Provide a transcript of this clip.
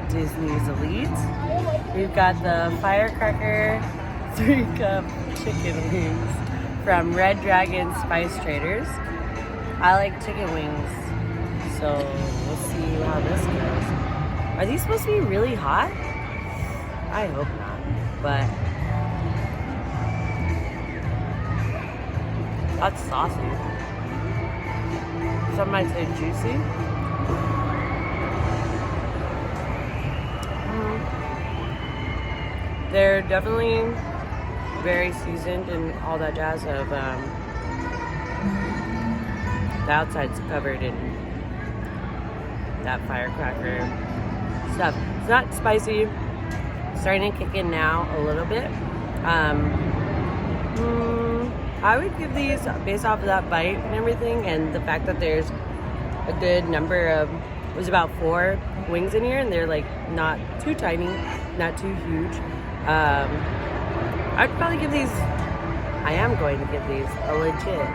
Disney's Elite. We've got the Firecracker 3-cup chicken wings from Red Dragon Spice Traders. I like chicken wings, so we'll see how this goes. Are these supposed to be really hot? I hope not, but that's saucy. Some might say juicy. They're definitely very seasoned and all that jazz of the outside's covered in that firecracker stuff. It's not spicy. It's starting to kick in now a little bit. I would give these, based off of that bite and everything, and the fact that there's a good number of, there's about 4 wings in here, and they're like not too tiny, not too huge. I'd probably give these, I am going to give these a legit